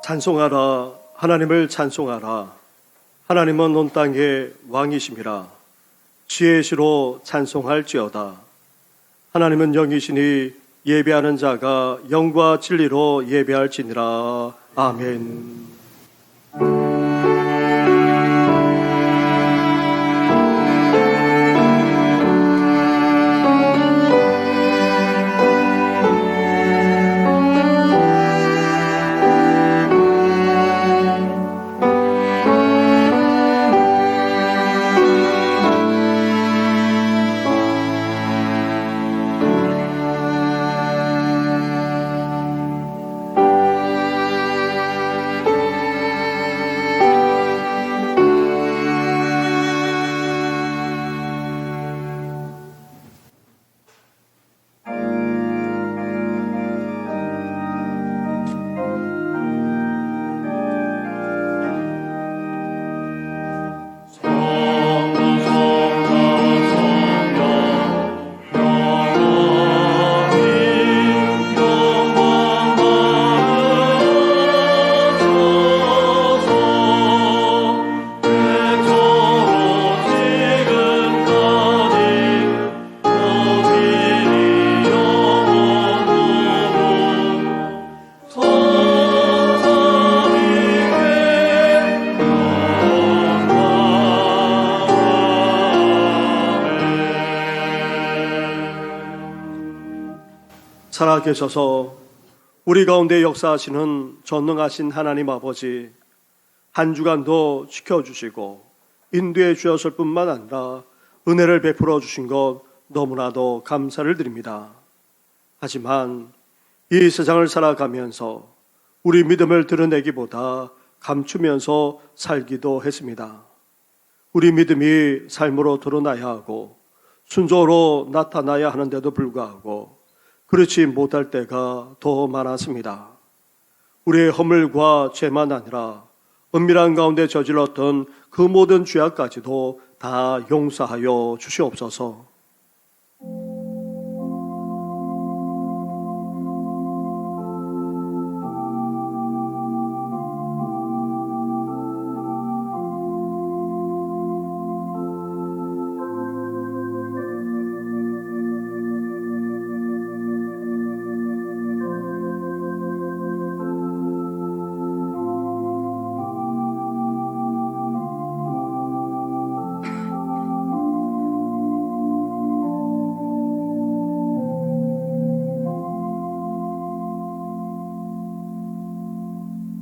찬송하라, 하나님을 찬송하라. 하나님은 온 땅의 왕이심이라. 지혜의 시로 찬송할지어다. 하나님은 영이시니 예배하는 자가 영과 진리로 예배할지니라. 아멘. 살아계셔서 우리 가운데 역사하시는 전능하신 하나님 아버지, 한 주간도 지켜주시고 인도해 주셨을 뿐만 아니라 은혜를 베풀어 주신 것 너무나도 감사를 드립니다. 하지만 이 세상을 살아가면서 우리 믿음을 드러내기보다 감추면서 살기도 했습니다. 우리 믿음이 삶으로 드러나야 하고 순조로 나타나야 하는데도 불구하고 그렇지 못할 때가 더 많았습니다. 우리의 허물과 죄만 아니라 은밀한 가운데 저질렀던 그 모든 죄악까지도 다 용서하여 주시옵소서.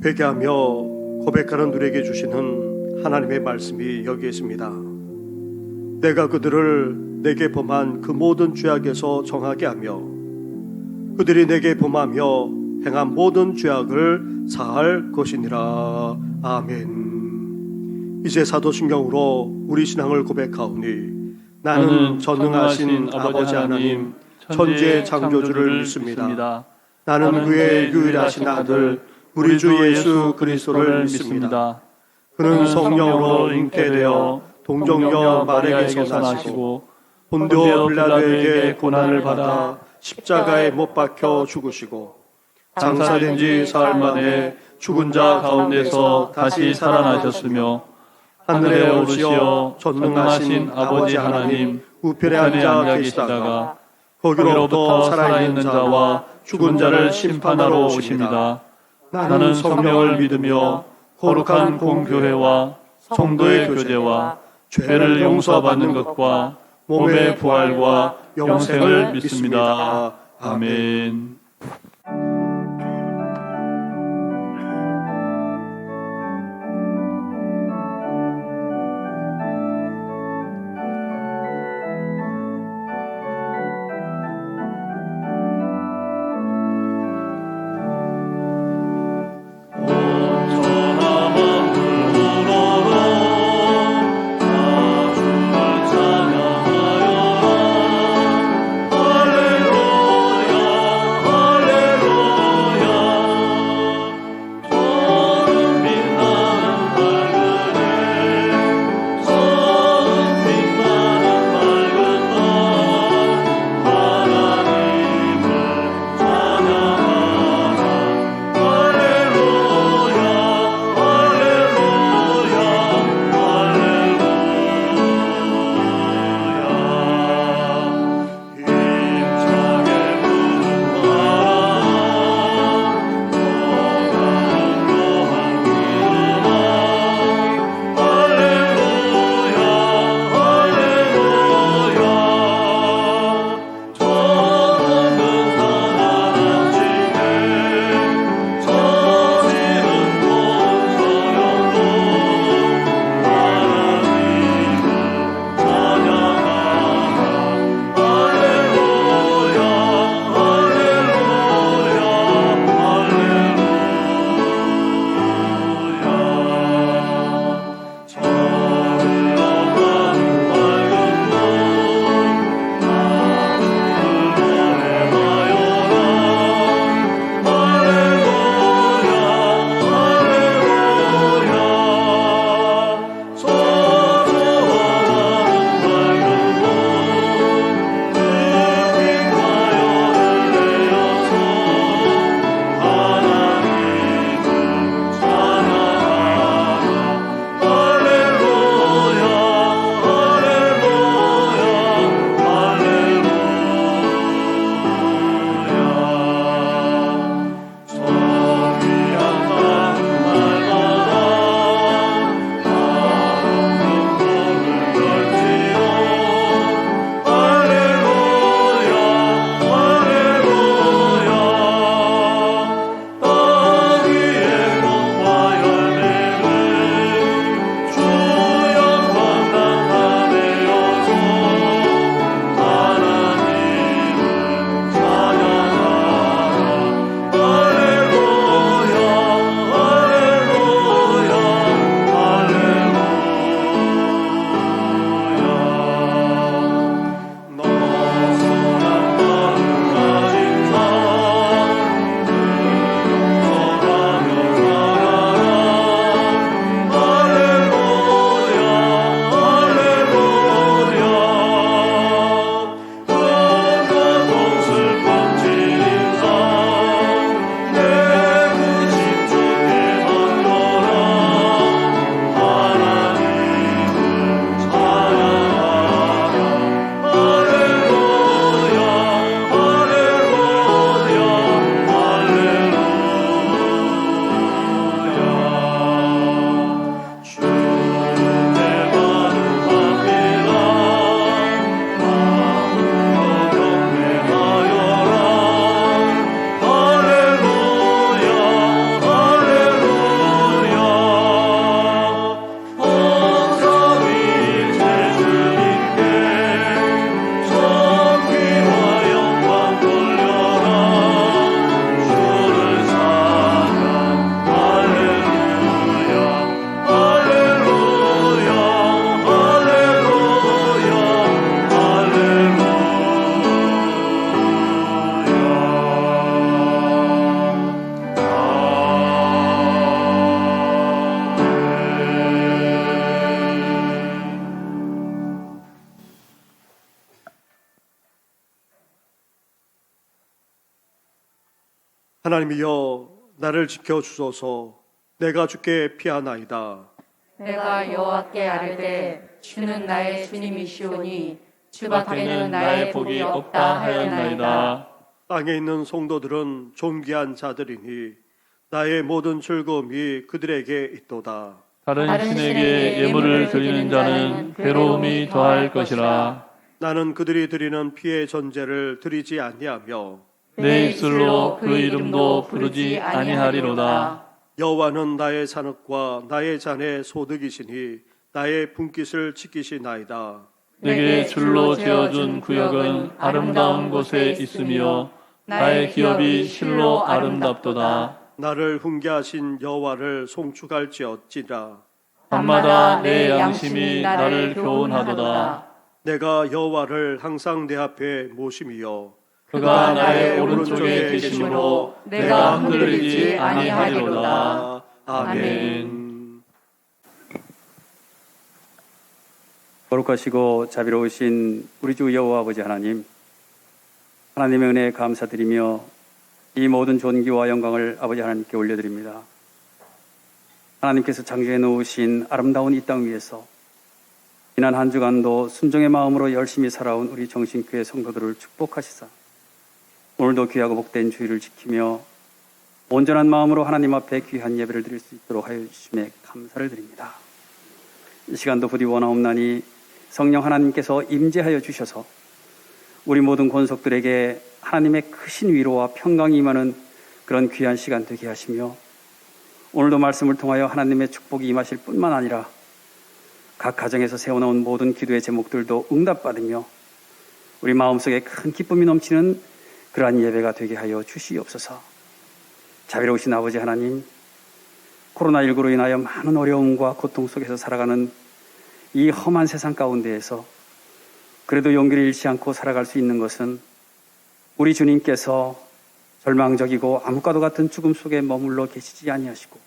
회개하며 고백하는 누리에게 주시는 하나님의 말씀이 여기에 있습니다. 내가 그들을 내게 범한 그 모든 죄악에서 정하게 하며 그들이 내게 범하며 행한 모든 죄악을 사할 것이니라. 아멘. 이제 사도신경으로 우리 신앙을 고백하오니 나는 전능하신 아버지 하나님 천지의 창조주를 믿습니다. 나는 그의 유일하신 아들 우리 주 예수 그리스도를 믿습니다. 그는 성령으로 잉태되어 동정녀 마리아에게서 나시고 본디오 빌라도에게 고난을 받아 십자가에 못 박혀 죽으시고 장사된 지 사흘 만에 죽은 자 가운데서 다시 살아나셨으며 하늘에 오르시어 전능하신 아버지 하나님 우편에 앉아 계시다가 거기로부터 살아있는 자와 죽은 자를 심판하러 오십니다. 나는 성령을 믿으며 거룩한 공교회와 성도의 교제와 죄를 용서받는 것과 몸의 부활과 영생을 믿습니다. 아멘. 할렐루야 하나님이여 나를 지켜주소서. 내가 주께 피하나이다. 내가 여호와께 아뢰되 주는 나의 주님이시오니 주밖에는 나의 복이 없다 하였나이다. 땅에 있는 성도들은 존귀한 자들이니 나의 모든 즐거움이 그들에게 있도다. 다른 신에게 예물을 드리는 자는 괴로움이 더할 것이라. 나는 그들이 드리는 피의 전제를 드리지 아니하며 내 입술로 그 이름도 부르지 아니하리로다. 여호와는 나의 산업과 나의 잔의 소득이시니 나의 분깃을 지키시나이다. 내게 줄로 지어준 구역은 아름다운 곳에 있으며 나의 기업이 실로 아름답도다. 나를 훈계하신 여호와를 송축할지어찌라. 밤마다 내 양심이 나를 교훈하도다. 내가 여호와를 항상 내 앞에 모심이여 그가 나의 오른쪽에 계심으로 내가 흔들리지 아니하리로다. 아멘. 거룩하시고 자비로우신 우리 주 여호와 아버지 하나님, 하나님의 은혜에 감사드리며 이 모든 존귀와 영광을 아버지 하나님께 올려드립니다. 하나님께서 창조해 놓으신 아름다운 이 땅 위에서 지난 한 주간도 순종의 마음으로 열심히 살아온 우리 정신교회 성도들을 축복하시사 오늘도 귀하고 복된 주일을 지키며 온전한 마음으로 하나님 앞에 귀한 예배를 드릴 수 있도록 하여 주심에 감사를 드립니다. 이 시간도 부디 원하옵나니 성령 하나님께서 임재하여 주셔서 우리 모든 권속들에게 하나님의 크신 위로와 평강이 임하는 그런 귀한 시간 되게 하시며 오늘도 말씀을 통하여 하나님의 축복이 임하실 뿐만 아니라 각 가정에서 세워놓은 모든 기도의 제목들도 응답받으며 우리 마음속에 큰 기쁨이 넘치는 그러한 예배가 되게 하여 주시옵소서. 자비로우신 아버지 하나님, 코로나19로 인하여 많은 어려움과 고통 속에서 살아가는 이 험한 세상 가운데에서 그래도 용기를 잃지 않고 살아갈 수 있는 것은 우리 주님께서 절망적이고 암과도 같은 죽음 속에 머물러 계시지 아니하시고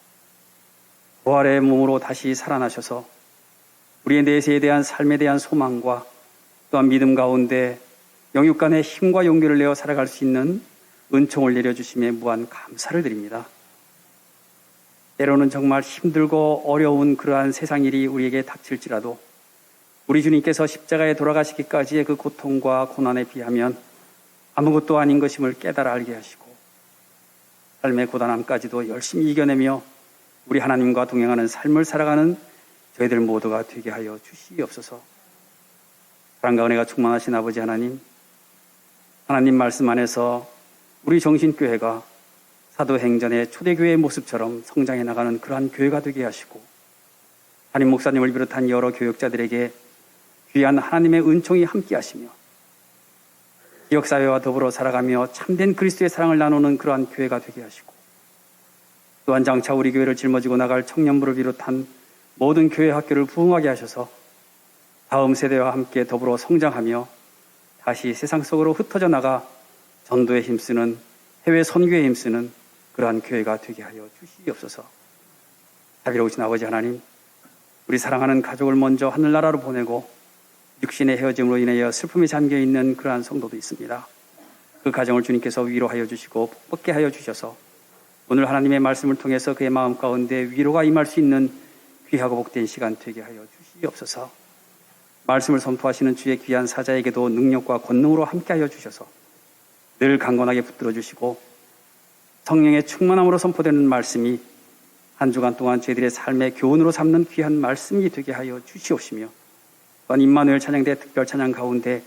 부활의 몸으로 다시 살아나셔서 우리의 내세에 대한 삶에 대한 소망과 또한 믿음 가운데 영육간의 힘과 용기를 내어 살아갈 수 있는 은총을 내려주심에 무한 감사를 드립니다. 때로는 정말 힘들고 어려운 그러한 세상 일이 우리에게 닥칠지라도 우리 주님께서 십자가에 돌아가시기까지의 그 고통과 고난에 비하면 아무것도 아닌 것임을 깨달아 알게 하시고 삶의 고단함까지도 열심히 이겨내며 우리 하나님과 동행하는 삶을 살아가는 저희들 모두가 되게 하여 주시옵소서. 사랑과 은혜가 충만하신 아버지 하나님, 하나님 말씀 안에서 우리 정신교회가 사도행전의 초대교회의 모습처럼 성장해 나가는 그러한 교회가 되게 하시고 담임 목사님을 비롯한 여러 교역자들에게 귀한 하나님의 은총이 함께 하시며 지역사회와 더불어 살아가며 참된 그리스도의 사랑을 나누는 그러한 교회가 되게 하시고 또한 장차 우리 교회를 짊어지고 나갈 청년부를 비롯한 모든 교회 학교를 부흥하게 하셔서 다음 세대와 함께 더불어 성장하며 다시 세상 속으로 흩어져 나가 전도에 힘쓰는 해외 선교에 힘쓰는 그러한 교회가 되게 하여 주시옵소서. 자비로우신 아버지 하나님, 우리 사랑하는 가족을 먼저 하늘나라로 보내고 육신의 헤어짐으로 인하여 슬픔에 잠겨있는 그러한 성도도 있습니다. 그 가정을 주님께서 위로하여 주시고 복받게 하여 주셔서 오늘 하나님의 말씀을 통해서 그의 마음 가운데 위로가 임할 수 있는 귀하고 복된 시간 되게 하여 주시옵소서. 말씀을 선포하시는 주의 귀한 사자에게도 능력과 권능으로 함께하여 주셔서 늘 강건하게 붙들어 주시고 성령의 충만함으로 선포되는 말씀이 한 주간 동안 저희들의 삶의 교훈으로 삼는 귀한 말씀이 되게 하여 주시옵시며 또한 임마누엘 찬양대 특별 찬양 가운데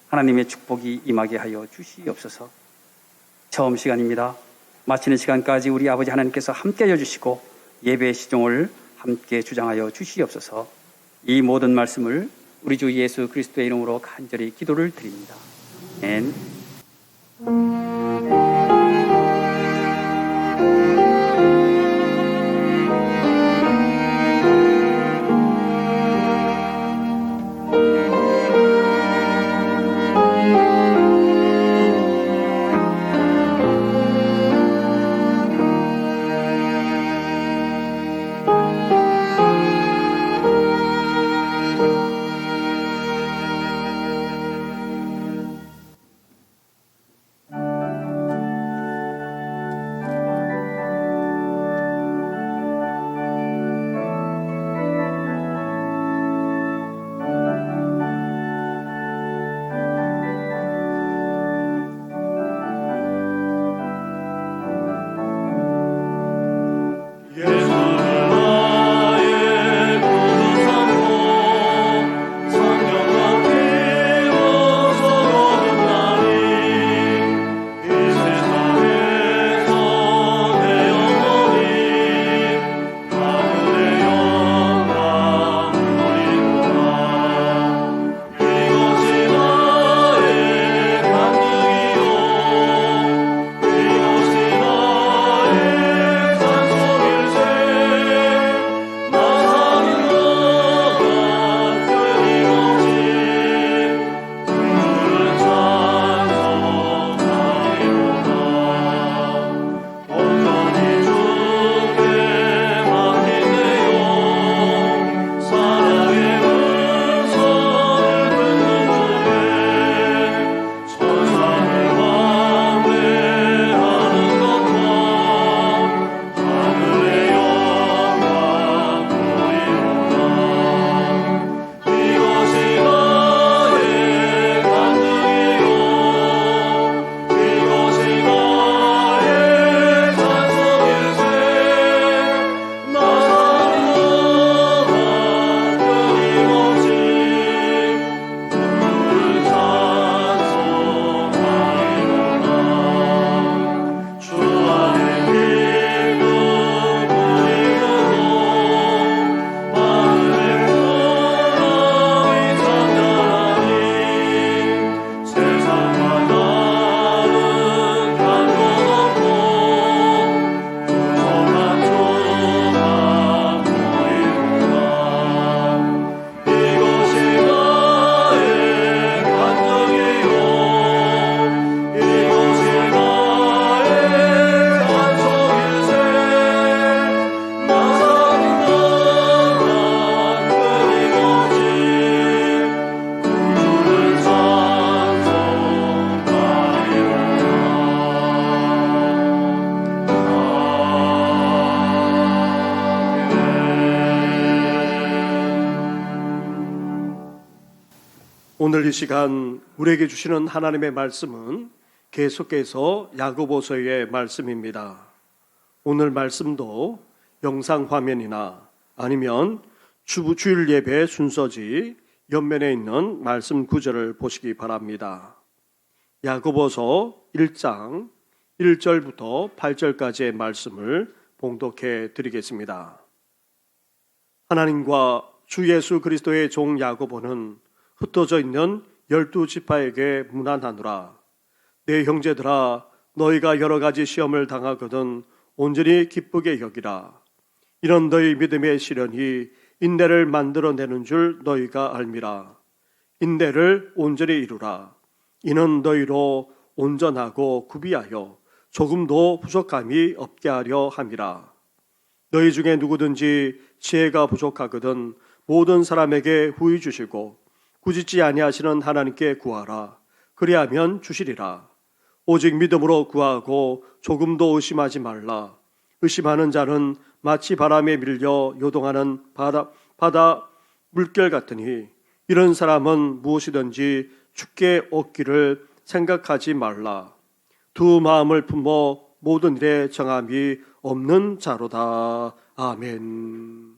하나님의 축복이 임하게 하여 주시옵소서. 처음 시간입니다. 마치는 시간까지 우리 아버지 하나님께서 함께하여 주시고 예배의 시종을 함께 주장하여 주시옵소서. 이 모든 말씀을 우리 주 예수 그리스도의 이름으로 간절히 기도를 드립니다. 아멘. 오늘 이 시간 우리에게 주시는 하나님의 말씀은 계속해서 야고보서의 말씀입니다. 오늘 말씀도 영상 화면이나 아니면 주일 예배 순서지 옆면에 있는 말씀 구절을 보시기 바랍니다. 야고보서 1장 1절부터 8절까지의 말씀을 봉독해 드리겠습니다. 하나님과 주 예수 그리스도의 종 야고보는 흩어져 있는 12지파에게 문안하노라. 내 형제들아, 너희가 여러 가지 시험을 당하거든 온전히 기쁘게 여기라. 이런 너희 믿음의 시련이 인내를 만들어내는 줄 너희가 알미라. 인내를 온전히 이루라. 이는 너희로 온전하고 구비하여 조금도 부족함이 없게 하려 함이라. 너희 중에 누구든지 지혜가 부족하거든 모든 사람에게 후히 주시고 꾸짖지 아니하시는 하나님께 구하라. 그리하면 주시리라. 오직 믿음으로 구하고 조금도 의심하지 말라. 의심하는 자는 마치 바람에 밀려 요동하는 바다 물결 같으니 이런 사람은 무엇이든지 죽게 얻기를 생각하지 말라. 두 마음을 품어 모든 일에 정함이 없는 자로다. 아멘.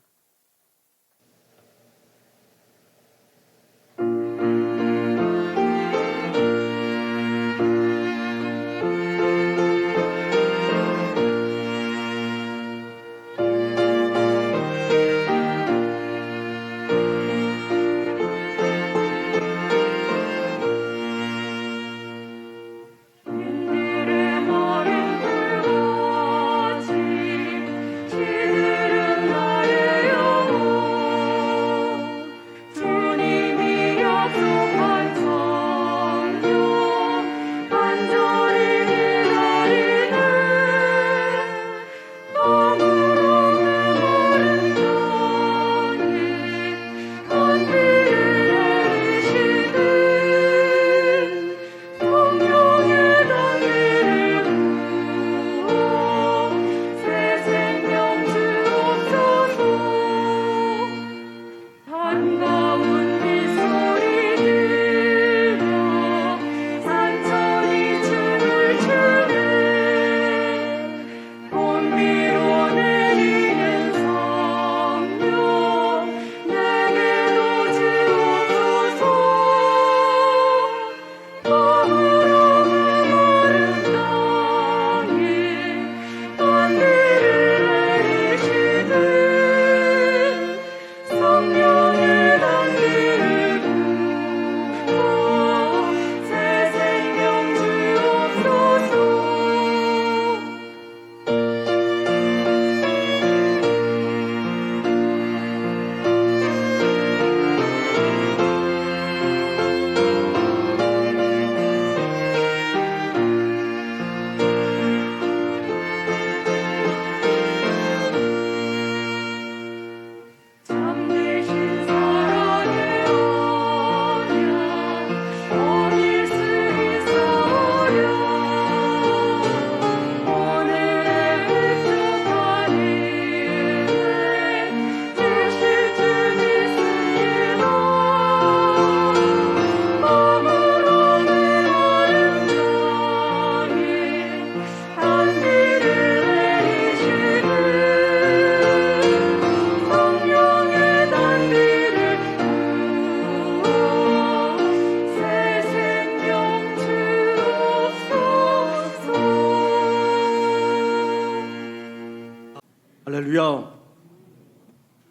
할렐루야.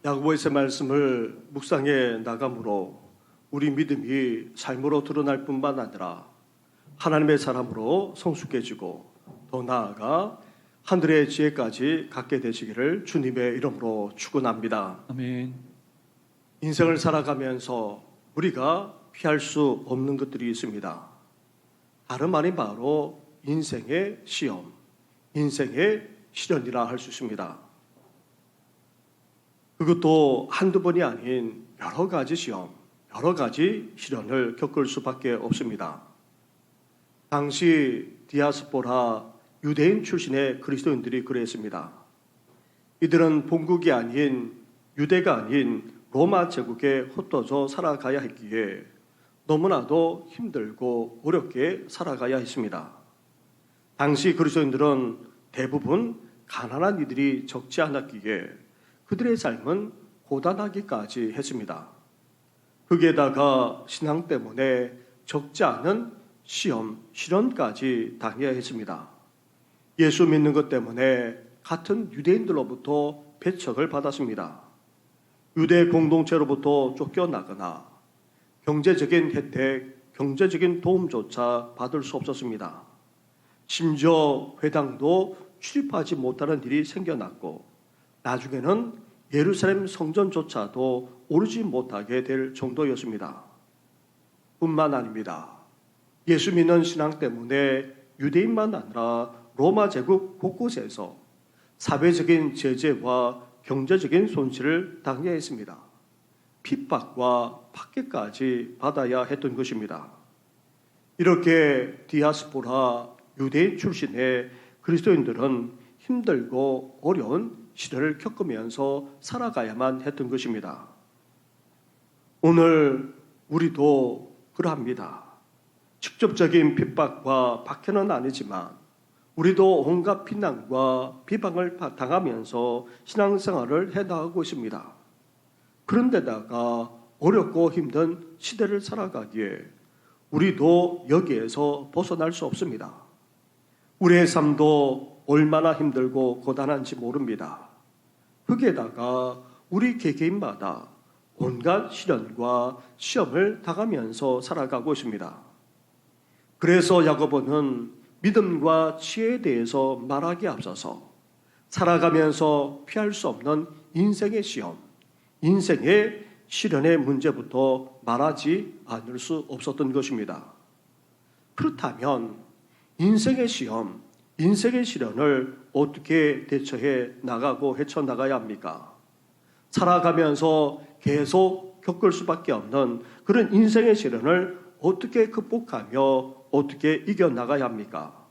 야고보에서의 말씀을 묵상해 나감으로 우리 믿음이 삶으로 드러날 뿐만 아니라 하나님의 사람으로 성숙해지고 더 나아가 하늘의 지혜까지 갖게 되시기를 주님의 이름으로 축원합니다. 아멘. 인생을 살아가면서 우리가 피할 수 없는 것들이 있습니다. 다름 아닌 바로 인생의 시험, 인생의 시련이라 할 수 있습니다. 그것도 한두 번이 아닌 여러 가지 시험, 여러 가지 시련을 겪을 수밖에 없습니다. 당시 디아스포라 유대인 출신의 그리스도인들이 그랬습니다. 이들은 본국이 아닌 유대가 아닌 로마 제국에 흩어져 살아가야 했기에 너무나도 힘들고 어렵게 살아가야 했습니다. 당시 그리스도인들은 대부분 가난한 이들이 적지 않았기에 그들의 삶은 고단하기까지 했습니다. 거기에다가 신앙 때문에 적지 않은 시험, 시련까지 당해야 했습니다. 예수 믿는 것 때문에 같은 유대인들로부터 배척을 받았습니다. 유대 공동체로부터 쫓겨나거나 경제적인 혜택, 경제적인 도움조차 받을 수 없었습니다. 심지어 회당도 출입하지 못하는 일이 생겨났고 나중에는 예루살렘 성전조차도 오르지 못하게 될 정도였습니다. 뿐만 아닙니다. 예수 믿는 신앙 때문에 유대인만 아니라 로마 제국 곳곳에서 사회적인 제재와 경제적인 손실을 당해야 했습니다. 핍박과 박해까지 받아야 했던 것입니다. 이렇게 디아스포라 유대인 출신의 그리스도인들은 힘들고 어려운 시대를 겪으면서 살아가야만 했던 것입니다. 오늘 우리도 그러합니다. 직접적인 핍박과 박해는 아니지만 우리도 온갖 비난과 비방을 당하면서 신앙생활을 해나가고 있습니다. 그런데다가 어렵고 힘든 시대를 살아가기에 우리도 여기에서 벗어날 수 없습니다. 우리의 삶도 얼마나 힘들고 고단한지 모릅니다. 거기에다가 우리 개개인마다 온갖 시련과 시험을 당하면서 살아가고 있습니다. 그래서 야고보는 믿음과 지혜에 대해서 말하기에 앞서서 살아가면서 피할 수 없는 인생의 시험, 인생의 시련의 문제부터 말하지 않을 수 없었던 것입니다. 그렇다면 인생의 시험, 인생의 시련을 어떻게 대처해 나가고 헤쳐나가야 합니까? 살아가면서 계속 겪을 수밖에 없는 그런 인생의 시련을 어떻게 극복하며 어떻게 이겨나가야 합니까?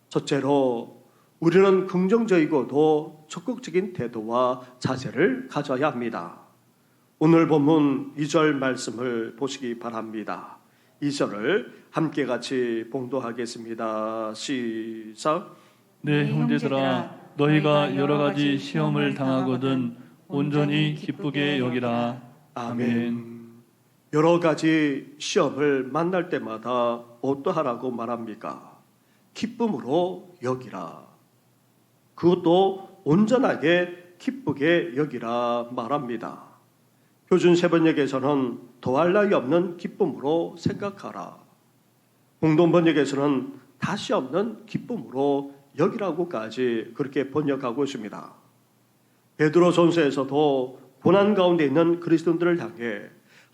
첫째로 우리는 긍정적이고도 적극적인 태도와 자세를 가져야 합니다. 오늘 본문 2절 말씀을 보시기 바랍니다. 2절을 함께 같이 봉독하겠습니다. 시작. 내 형제들아 너희가 여러 가지 시험을 당하거든 온전히 기쁘게 여기라. 아멘. 여러 가지 시험을 만날 때마다 어떠하라고 말합니까? 기쁨으로 여기라. 그것도 온전하게 기쁘게 여기라 말합니다. 표준 세번역에서는 더할 나위 없는 기쁨으로 생각하라. 공동 번역에서는 다시 없는 기쁨으로 여기라고까지 그렇게 번역하고 있습니다. 베드로 전서에서도 고난 가운데 있는 그리스도인들을 향해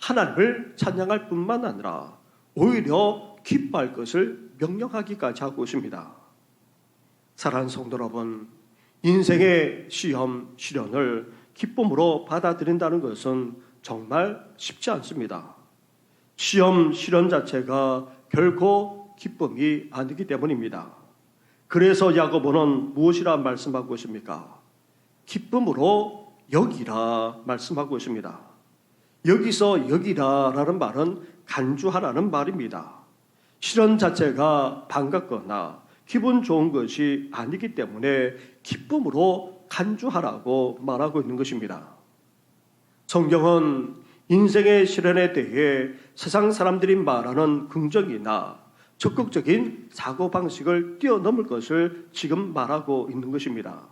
하나님을 찬양할 뿐만 아니라 오히려 기뻐할 것을 명령하기까지 하고 있습니다. 사랑하는 성도 여러분, 인생의 시험, 시련을 기쁨으로 받아들인다는 것은 정말 쉽지 않습니다. 시험, 시련 자체가 결코 기쁨이 아니기 때문입니다. 그래서 야고보는 무엇이라 말씀하고 있습니까? 기쁨으로 여기라 말씀하고 있습니다. 여기서 여기라라는 말은 간주하라는 말입니다. 시련 자체가 반갑거나 기분 좋은 것이 아니기 때문에 기쁨으로 간주하라고 말하고 있는 것입니다. 성경은 인생의 시련에 대해 세상 사람들이 말하는 긍정이나 적극적인 사고방식을 뛰어넘을 것을 지금 말하고 있는 것입니다.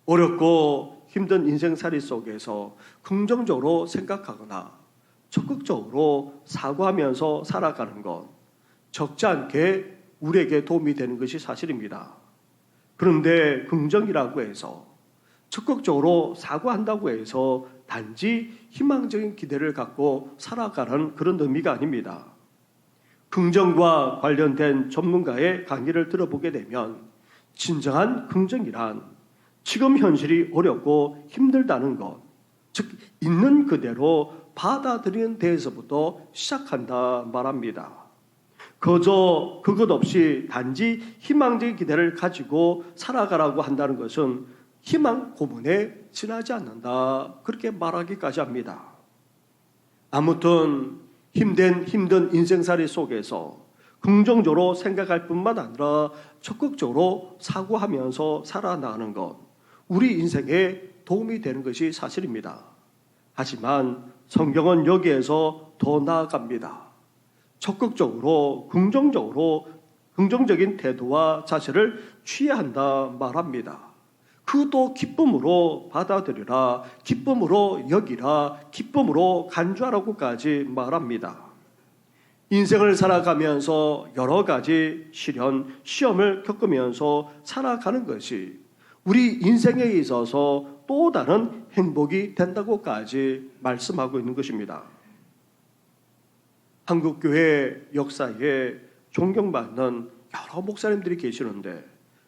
어렵고 힘든 인생살이 속에서 긍정적으로 생각하거나 적극적으로 사고하면서 살아가는 것, 적지 않게 우리에게 도움이 되는 것이 사실입니다. 그런데 긍정이라고 해서 적극적으로 사고한다고 해서 단지 희망적인 기대를 갖고 살아가는 그런 의미가 아닙니다. 긍정과 관련된 전문가의 강의를 들어보게 되면 진정한 긍정이란 지금 현실이 어렵고 힘들다는 것, 즉 있는 그대로 받아들이는 데에서부터 시작한다 말합니다. 그저 그것 없이 단지 희망적인 기대를 가지고 살아가라고 한다는 것은 희망 고문에 지나지 않는다, 그렇게 말하기까지 합니다. 아무튼 힘든 인생살이 속에서 긍정적으로 생각할 뿐만 아니라 적극적으로 사고하면서 살아나가는 것, 우리 인생에 도움이 되는 것이 사실입니다. 하지만 성경은 여기에서 더 나아갑니다. 적극적으로 긍정적인 태도와 자세를 취해야 한다 말합니다. 그도 기쁨으로 받아들이라, 기쁨으로 여기라, 기쁨으로 간주하라고까지 말합니다. 인생을 살아가면서 여러 가지 시험을 겪으면서 살아가는 것이 우리 인생에 있어서 또 다른 행복이 된다고까지 말씀하고 있는 것입니다. 한국교회 역사에 존경받는 여러 목사님들이 계시는데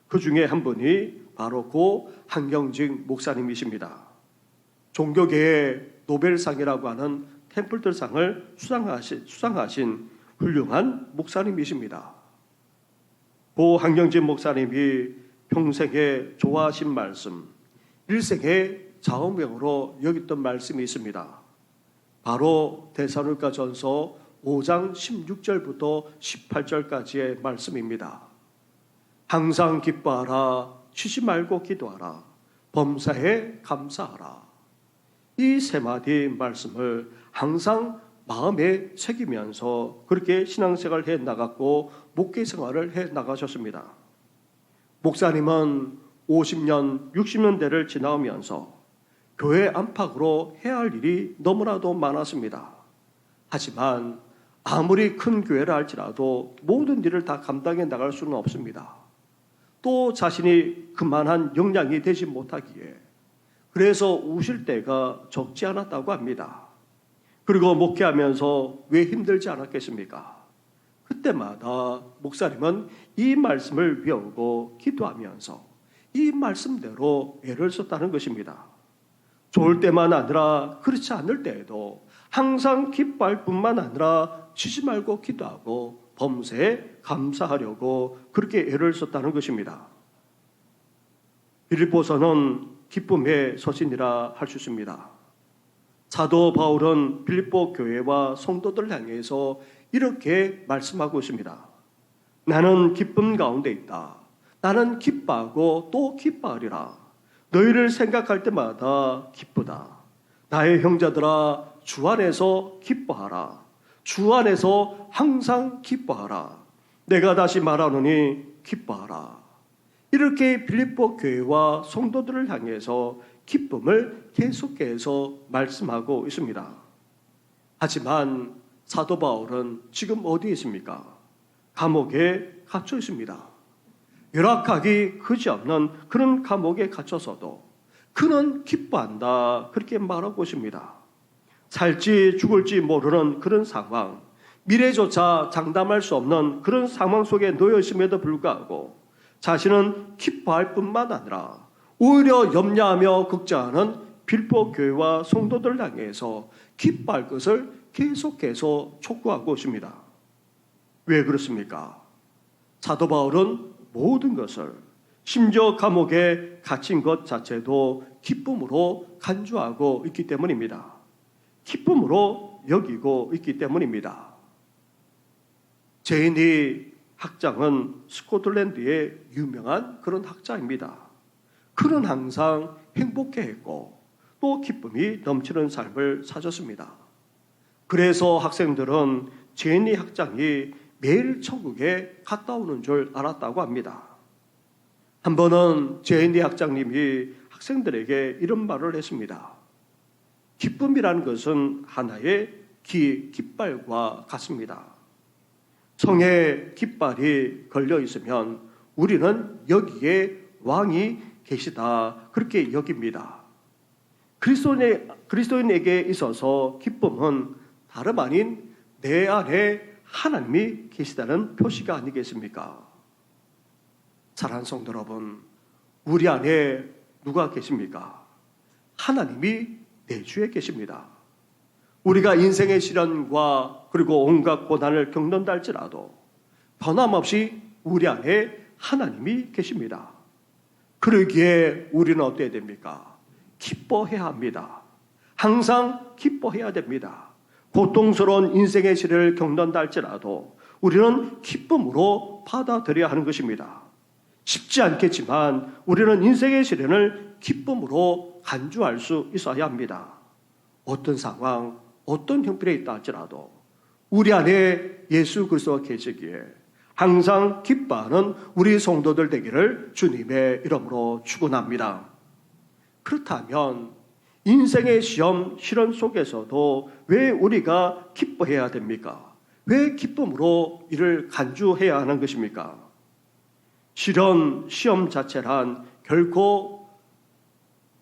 그 중에 한 분이 바로 고 한경직 목사님이십니다. 종교계의 노벨상이라고 하는 템플턴상을 수상하신 훌륭한 목사님이십니다. 고 한경직 목사님이 평생에 좋아하신 말씀, 일생의 좌우명으로 여겼던 말씀이 있습니다. 바로 데살로니가전서 5장 16절부터 18절까지의 말씀입니다. 항상 기뻐하라, 쉬지 말고 기도하라, 범사에 감사하라. 이 세 마디 말씀을 항상 마음에 새기면서 그렇게 신앙생활을 해 나갔고 목회 생활을 해 나가셨습니다. 목사님은 50년, 60년대를 지나오면서 교회 안팎으로 해야 할 일이 너무나도 많았습니다. 하지만 아무리 큰 교회라 할지라도 모든 일을 다 감당해 나갈 수는 없습니다. 또 자신이 그만한 역량이 되지 못하기에 그래서 우실 때가 적지 않았다고 합니다. 그리고 목회하면서 왜 힘들지 않았겠습니까? 그때마다 목사님은 이 말씀을 외우고 기도하면서 이 말씀대로 애를 썼다는 것입니다. 좋을 때만 아니라 그렇지 않을 때에도 항상 기뻐할 뿐만 아니라 쉬지 말고 기도하고 범사에 감사하려고 그렇게 애를 썼다는 것입니다. 빌립보서는 기쁨의 서신이라 할 수 있습니다. 사도 바울은 빌립보 교회와 성도들을 향해서 이렇게 말씀하고 있습니다. 나는 기쁨 가운데 있다. 나는 기뻐하고 또 기뻐하리라. 너희를 생각할 때마다 기쁘다. 나의 형제들아, 주 안에서 기뻐하라. 주 안에서 항상 기뻐하라. 내가 다시 말하노니 기뻐하라. 이렇게 빌립보 교회와 성도들을 향해서 기쁨을 계속해서 말씀하고 있습니다. 하지만 사도 바울은 지금 어디에 있습니까? 감옥에 갇혀 있습니다. 열악하기 그지없는 그런 감옥에 갇혀서도 그는 기뻐한다, 그렇게 말하고 있습니다. 살지 죽을지 모르는 그런 상황, 미래조차 장담할 수 없는 그런 상황 속에 놓여 있음에도 불구하고 자신은 기뻐할 뿐만 아니라 오히려 염려하며 걱정하는 빌립보 교회와 성도들을 향해서 기뻐할 것을 계속해서 촉구하고 있습니다. 왜 그렇습니까? 사도 바울은 모든 것을, 심지어 감옥에 갇힌 것 자체도 기쁨으로 간주하고 있기 때문입니다. 기쁨으로 여기고 있기 때문입니다. 제인이 학장은 스코틀랜드의 유명한 그런 학자입니다. 그는 항상 행복해했고 또 기쁨이 넘치는 삶을 사셨습니다. 그래서 학생들은 제니 학장이 매일 천국에 갔다 오는 줄 알았다고 합니다. 한 번은 제니 학장님이 학생들에게 이런 말을 했습니다. 기쁨이라는 것은 하나의 깃발과 같습니다. 성에 깃발이 걸려 있으면 우리는 여기에 왕이 계시다, 그렇게 여깁니다. 그리스도인에게 있어서 기쁨은 다름 아닌 내 안에 하나님이 계시다는 표시가 아니겠습니까? 사랑하는 성도 여러분, 우리 안에 누가 계십니까? 하나님이 내 주에 계십니다. 우리가 인생의 시련과 그리고 온갖 고난을 겪는다 할지라도 변함없이 우리 안에 하나님이 계십니다. 그러기에 우리는 어때야 됩니까? 기뻐해야 합니다. 항상 기뻐해야 됩니다. 고통스러운 인생의 시련을 겪는다 할지라도 우리는 기쁨으로 받아들여야 하는 것입니다. 쉽지 않겠지만 우리는 인생의 시련을 기쁨으로 간주할 수 있어야 합니다. 어떤 상황, 어떤 형편에 있다 할지라도 우리 안에 예수 그리스도가 계시기에 항상 기뻐하는 우리 성도들 되기를 주님의 이름으로 축원합니다. 그렇다면 인생의 시험, 시련 속에서도 왜 우리가 기뻐해야 됩니까? 왜 기쁨으로 이를 간주해야 하는 것입니까? 시련, 시험 자체란 결코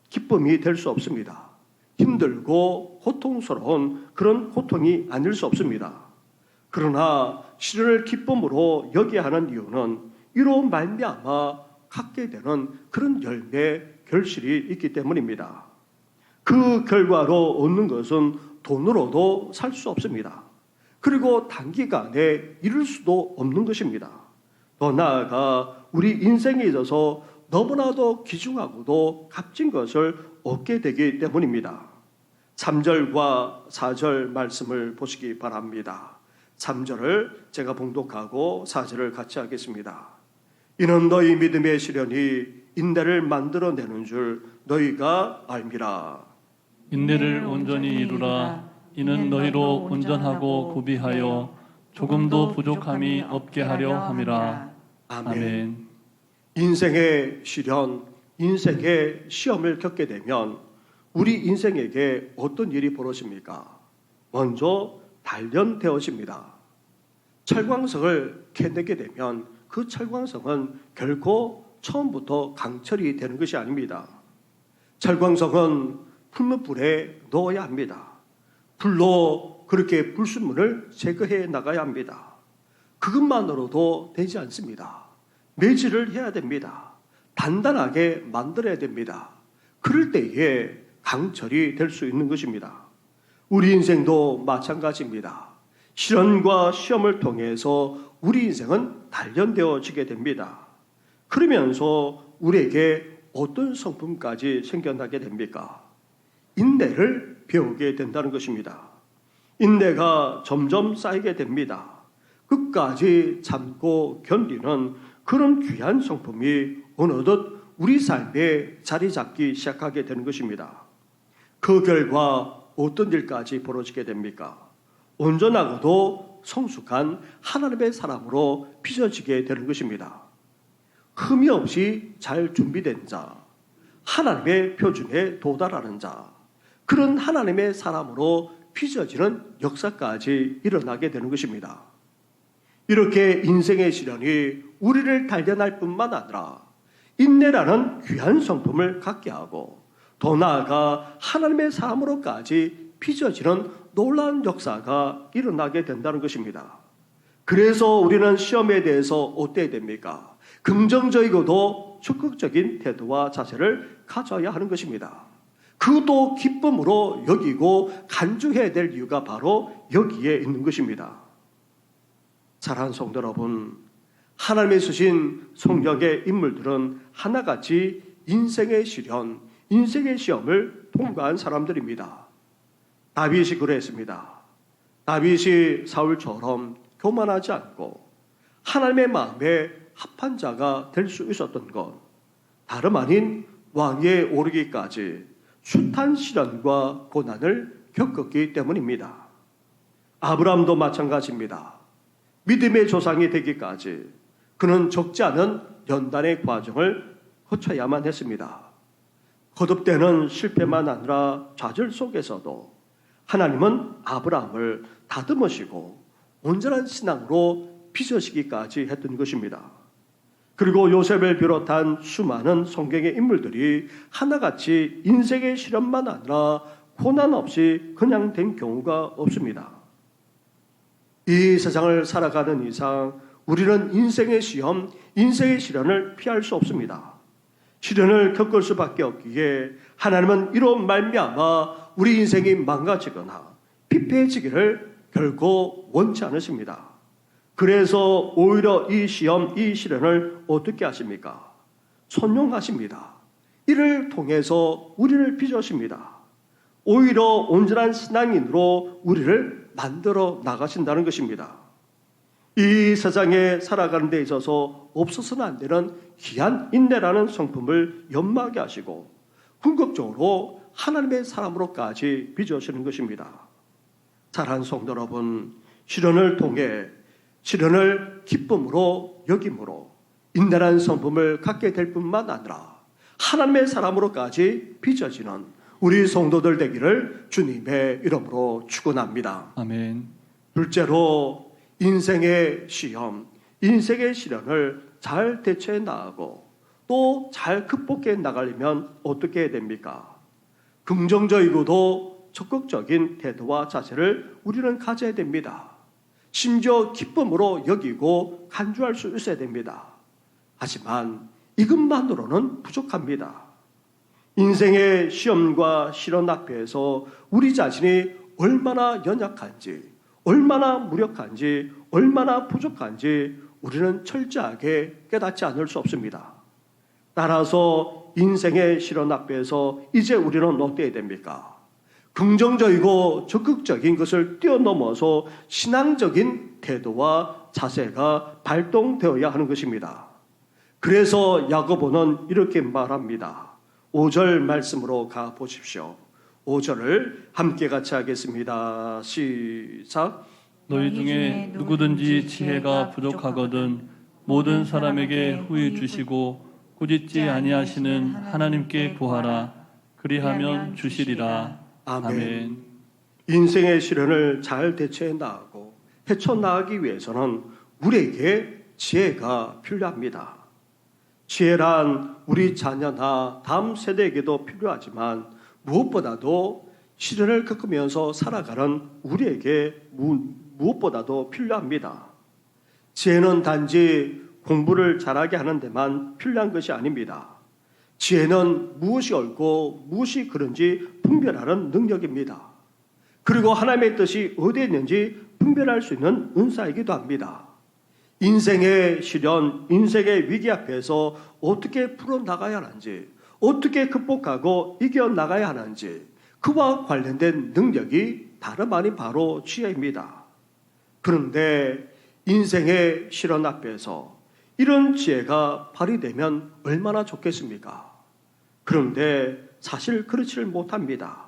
기쁨이 될 수 없습니다. 힘들고 고통스러운 그런 고통이 아닐 수 없습니다. 그러나 시련을 기쁨으로 여겨야 하는 이유는 이로 말미암아 갖게 되는 그런 열매, 결실이 있기 때문입니다. 그 결과로 얻는 것은 돈으로도 살 수 없습니다. 그리고 단기간에 이룰 수도 없는 것입니다. 더 나아가 우리 인생에 있어서 너무나도 귀중하고도 값진 것을 얻게 되기 때문입니다. 3절과 4절 말씀을 보시기 바랍니다. 3절을 제가 봉독하고 4절을 같이 하겠습니다. 이는 너희 믿음의 시련이 인내를 만들어내는 줄 너희가 알미라. 인내를 온전히 이루라. 이는 너희로 온전하고 구비하여 조금도 부족함이 없게 하려 함이라. 아멘. 인생의 시련, 인생의 시험을 겪게 되면 우리 인생에게 어떤 일이 벌어집니까? 먼저 단련되어집니다. 철광석을 캐내게 되면 그 철광석은 결코 처음부터 강철이 되는 것이 아닙니다. 철광석은 풀무불에 넣어야 합니다. 불로 그렇게 불순물을 제거해 나가야 합니다. 그것만으로도 되지 않습니다. 매질을 해야 됩니다. 단단하게 만들어야 됩니다. 그럴 때에 강철이 될 수 있는 것입니다. 우리 인생도 마찬가지입니다. 시련과 시험을 통해서 우리 인생은 단련되어지게 됩니다. 그러면서 우리에게 어떤 성품까지 생겨나게 됩니까? 인내를 배우게 된다는 것입니다. 인내가 점점 쌓이게 됩니다. 끝까지 참고 견디는 그런 귀한 성품이 어느덧 우리 삶에 자리 잡기 시작하게 되는 것입니다. 그 결과 어떤 일까지 벌어지게 됩니까? 온전하고도 성숙한 하나님의 사람으로 빚어지게 되는 것입니다. 흠이 없이 잘 준비된 자, 하나님의 표준에 도달하는 자, 그런 하나님의 사람으로 빚어지는 역사까지 일어나게 되는 것입니다. 이렇게 인생의 시련이 우리를 단련할 뿐만 아니라 인내라는 귀한 성품을 갖게 하고 더 나아가 하나님의 사람으로까지 빚어지는 놀라운 역사가 일어나게 된다는 것입니다. 그래서 우리는 시험에 대해서 어때야 됩니까? 긍정적이고도 적극적인 태도와 자세를 가져야 하는 것입니다. 그것도 기쁨으로 여기고 간주해야 될 이유가 바로 여기에 있는 것입니다. 사랑하는 성도 여러분, 하나님의 쓰신 성령의 인물들은 하나같이 인생의 시련, 인생의 시험을 통과한 사람들입니다. 다윗이 그랬습니다. 다윗이 사울처럼 교만하지 않고 하나님의 마음에 합한 자가 될 수 있었던 것, 다름 아닌 왕위에 오르기까지 숱한 시련과 고난을 겪었기 때문입니다. 아브라함도 마찬가지입니다. 믿음의 조상이 되기까지 그는 적지 않은 연단의 과정을 거쳐야만 했습니다. 거듭되는 실패만 아니라 좌절 속에서도 하나님은 아브라함을 다듬으시고 온전한 신앙으로 빚으시기까지 했던 것입니다. 그리고 요셉을 비롯한 수많은 성경의 인물들이 하나같이 인생의 시련만 아니라 고난 없이 그냥 된 경우가 없습니다. 이 세상을 살아가는 이상 우리는 인생의 시험, 인생의 시련을 피할 수 없습니다. 시련을 겪을 수밖에 없기에 하나님은 이로 말미암아 우리 인생이 망가지거나 피폐해지기를 결코 원치 않으십니다. 그래서 오히려 이 시험, 이 시련을 어떻게 하십니까? 선용하십니다. 이를 통해서 우리를 빚으십니다. 오히려 온전한 신앙인으로 우리를 만들어 나가신다는 것입니다. 이 세상에 살아가는 데 있어서 없어서는 안 되는 귀한 인내라는 성품을 연마하게 하시고 궁극적으로 하나님의 사람으로까지 빚어주시는 것입니다. 사랑하는 성도 여러분, 시련을 통해 시련을 기쁨으로 여김으로 인내라는 성품을 갖게 될 뿐만 아니라 하나님의 사람으로까지 빚어지는 우리 성도들 되기를 주님의 이름으로 축원합니다. 아멘. 둘째로 인생의 시험, 인생의 시련을 잘 대처해 나가고 또 잘 극복해 나가려면 어떻게 해야 됩니까? 긍정적이고도 적극적인 태도와 자세를 우리는 가져야 됩니다. 심지어 기쁨으로 여기고 간주할 수 있어야 됩니다. 하지만 이것만으로는 부족합니다. 인생의 시험과 시련 앞에서 우리 자신이 얼마나 연약한지, 얼마나 무력한지, 얼마나 부족한지 우리는 철저하게 깨닫지 않을 수 없습니다. 따라서 인생의 시련 앞에서 이제 우리는 어때야 됩니까? 긍정적이고 적극적인 것을 뛰어넘어서 신앙적인 태도와 자세가 발동되어야 하는 것입니다. 그래서 야고보는 이렇게 말합니다. 5절 말씀으로 가 보십시오. 5절을 함께 같이 하겠습니다. 시작. 너희 중에 누구든지 지혜가 부족하거든 모든 사람에게 후히 주시고 꾸짖지 아니하시는 하나님께 구하라. 그리하면 주시리라. 아멘. 인생의 시련을 잘 대처해 나가고 헤쳐나가기 위해서는 우리에게 지혜가 필요합니다. 지혜란 우리 자녀나 다음 세대에게도 필요하지만 무엇보다도 시련을 겪으면서 살아가는 우리에게 무엇보다도 필요합니다. 지혜는 단지 공부를 잘하게 하는 데만 필요한 것이 아닙니다. 지혜는 무엇이 옳고 무엇이 그른지 분별하는 능력입니다. 그리고 하나님의 뜻이 어디에 있는지 분별할 수 있는 은사이기도 합니다. 인생의 시련, 인생의 위기 앞에서 어떻게 풀어나가야 하는지, 어떻게 극복하고 이겨나가야 하는지 그와 관련된 능력이 다름 아닌 바로 지혜입니다. 그런데 인생의 시련 앞에서 이런 지혜가 발휘되면 얼마나 좋겠습니까? 그런데 사실 그렇지를 못합니다.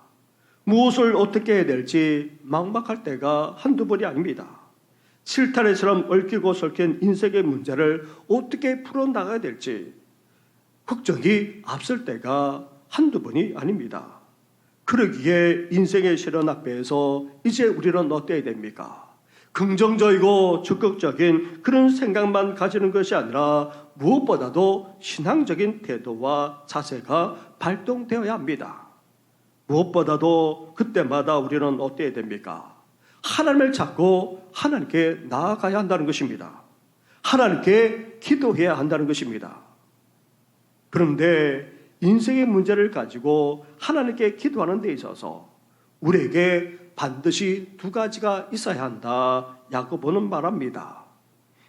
무엇을 어떻게 해야 될지 막막할 때가 한두 번이 아닙니다. 실타래처럼 얽히고 설킨 인생의 문제를 어떻게 풀어나가야 될지 걱정이 앞설 때가 한두 번이 아닙니다. 그러기에 인생의 시련 앞에서 이제 우리는 어때야 됩니까? 긍정적이고 적극적인 그런 생각만 가지는 것이 아니라 무엇보다도 신앙적인 태도와 자세가 발동되어야 합니다. 무엇보다도 그때마다 우리는 어때야 됩니까? 하나님을 찾고 하나님께 나아가야 한다는 것입니다. 하나님께 기도해야 한다는 것입니다. 그런데 인생의 문제를 가지고 하나님께 기도하는 데 있어서 우리에게 반드시 두 가지가 있어야 한다. 야고보는 말합니다.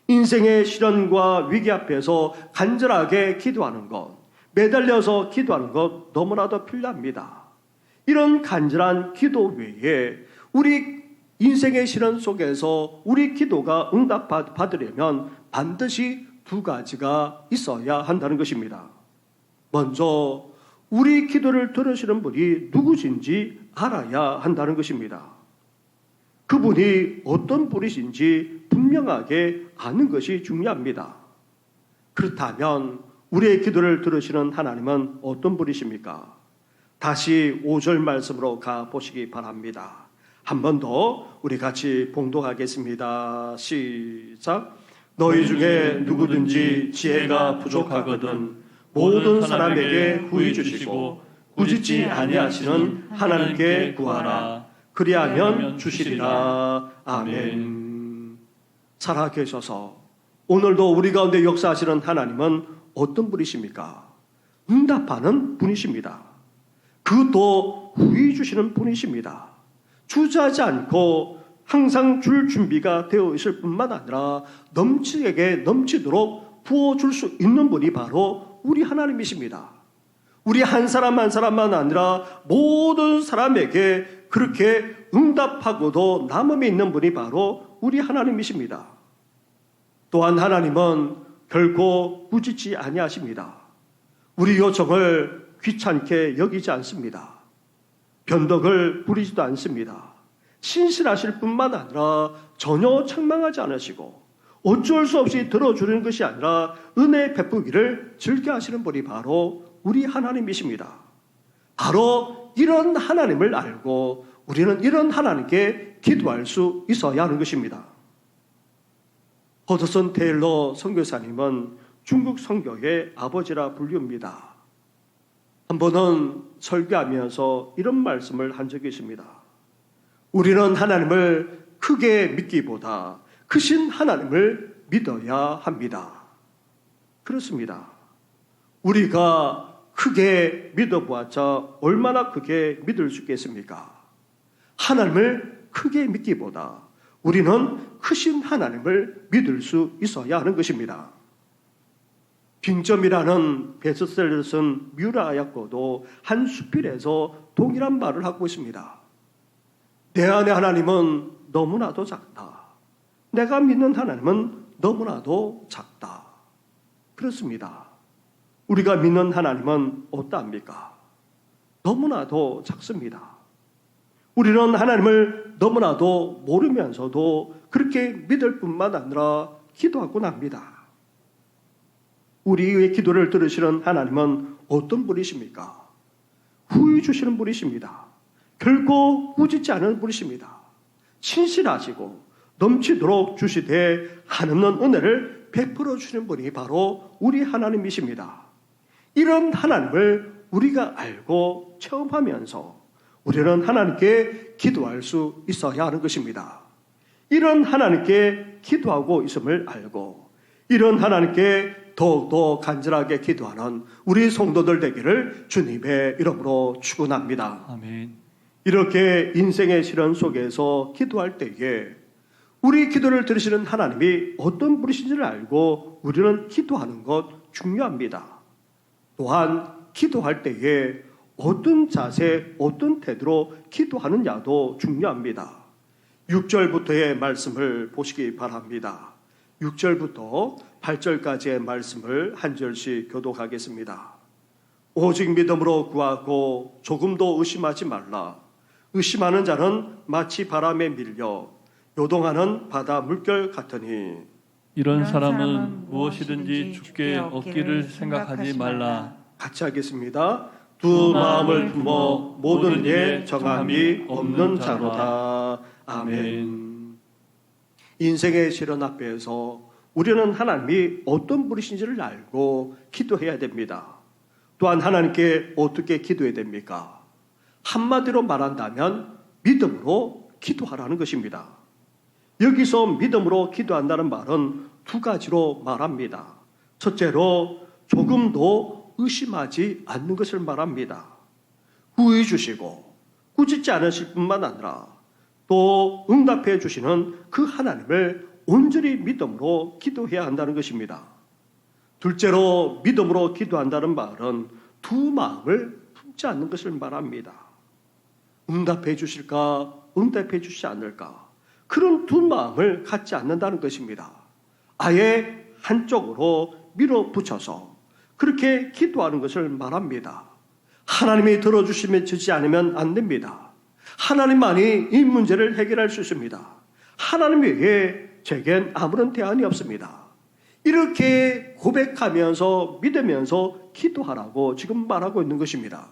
인생의 시련과 위기 앞에서 간절하게 기도하는 것, 매달려서 기도하는 것 너무나도 필요합니다. 이런 간절한 기도 외에 우리 인생의 시련 속에서 우리 기도가 응답받으려면 반드시 두 가지가 있어야 한다는 것입니다. 먼저 우리 기도를 들으시는 분이 누구신지 알아야 한다는 것입니다. 그분이 어떤 분이신지 분명하게 아는 것이 중요합니다. 그렇다면 우리의 기도를 들으시는 하나님은 어떤 분이십니까? 다시 5절 말씀으로 가보시기 바랍니다. 한 번 더 우리 같이 봉독하겠습니다. 시작. 너희 중에 누구든지 지혜가 부족하거든 모든 사람에게 후히 주시고 꾸짖지 아니하시는 하나님께 구하라. 그리하면 주시리라. 아멘. 살아계셔서 오늘도 우리 가운데 역사하시는 하나님은 어떤 분이십니까? 응답하는 분이십니다. 그것도 후히 주시는 분이십니다. 주저하지 않고 항상 줄 준비가 되어 있을 뿐만 아니라 넘치도록 부어줄 수 있는 분이 바로 우리 하나님이십니다. 우리 한 사람 한 사람만 아니라 모든 사람에게 그렇게 응답하고도 남음이 있는 분이 바로 우리 하나님이십니다. 또한 하나님은 결코 꾸짖지 아니하십니다. 우리 요청을 귀찮게 여기지 않습니다. 변덕을 부리지도 않습니다. 신실하실 뿐만 아니라 전혀 책망하지 않으시고 어쩔 수 없이 들어주는 것이 아니라 은혜 베푸기를 즐겨하시는 분이 바로 우리 하나님이십니다. 바로 이런 하나님을 알고 우리는 이런 하나님께 기도할 수 있어야 하는 것입니다. 허드슨 테일러 선교사님은 중국 선교의 아버지라 불립니다. 한 번은 설교하면서 이런 말씀을 한 적이 있습니다. 우리는 하나님을 크게 믿기보다 크신 하나님을 믿어야 합니다. 그렇습니다. 우리가 크게 믿어보았자 얼마나 크게 믿을 수 있겠습니까? 하나님을 크게 믿기보다 우리는 크신 하나님을 믿을 수 있어야 하는 것입니다. 빙점이라는 베스트셀러를 쓴 뮤라 야코도 한 수필에서 동일한 말을 하고 있습니다. 내 안의 하나님은 너무나도 작다. 내가 믿는 하나님은 너무나도 작다. 그렇습니다. 우리가 믿는 하나님은 어떠합니까? 너무나도 작습니다. 우리는 하나님을 너무나도 모르면서도 그렇게 믿을 뿐만 아니라 기도하곤 합니다. 우리의 기도를 들으시는 하나님은 어떤 분이십니까? 후히 주시는 분이십니다. 결코 꾸짖지 않은 분이십니다. 신실하시고 넘치도록 주시되 한없는 은혜를 베풀어 주시는 분이 바로 우리 하나님이십니다. 이런 하나님을 우리가 알고 체험하면서 우리는 하나님께 기도할 수 있어야 하는 것입니다. 이런 하나님께 기도하고 있음을 알고 이런 하나님께 더욱더 간절하게 기도하는 우리 성도들 되기를 주님의 이름으로 축원합니다. 아멘. 이렇게 인생의 시련 속에서 기도할 때에 우리 기도를 들으시는 하나님이 어떤 분이신지를 알고 우리는 기도하는 것 중요합니다. 또한 기도할 때에 어떤 자세, 어떤 태도로 기도하느냐도 중요합니다. 6절부터의 말씀을 보시기 바랍니다. 6절부터 8절까지의 말씀을 한 절씩 교독하겠습니다. 오직 믿음으로 구하고 조금도 의심하지 말라. 의심하는 자는 마치 바람에 밀려 요동하는 바다 물결 같으니 이런 사람은 무엇이든지 주께 얻기를 생각하지 말라. 같이 하겠습니다. 두 마음을 품어 모든 일에 정함이 없는 자로다. 아멘. 인생의 시련 앞에서 우리는 하나님이 어떤 분이신지를 알고 기도해야 됩니다. 또한 하나님께 어떻게 기도해야 됩니까? 한마디로 말한다면 믿음으로 기도하라는 것입니다. 여기서 믿음으로 기도한다는 말은 두 가지로 말합니다. 첫째로 조금도 의심하지 않는 것을 말합니다. 후히 주시고 꾸짖지 않으실 뿐만 아니라 또 응답해 주시는 그 하나님을 온전히 믿음으로 기도해야 한다는 것입니다. 둘째로 믿음으로 기도한다는 말은 두 마음을 품지 않는 것을 말합니다. 응답해 주실까 응답해 주시지 않을까 그런 두 마음을 갖지 않는다는 것입니다. 아예 한쪽으로 밀어붙여서 그렇게 기도하는 것을 말합니다. 하나님이 들어주시면 주지 않으면 안 됩니다. 하나님만이 이 문제를 해결할 수 있습니다. 하나님 외에 제겐 아무런 대안이 없습니다. 이렇게 고백하면서 믿으면서 기도하라고 지금 말하고 있는 것입니다.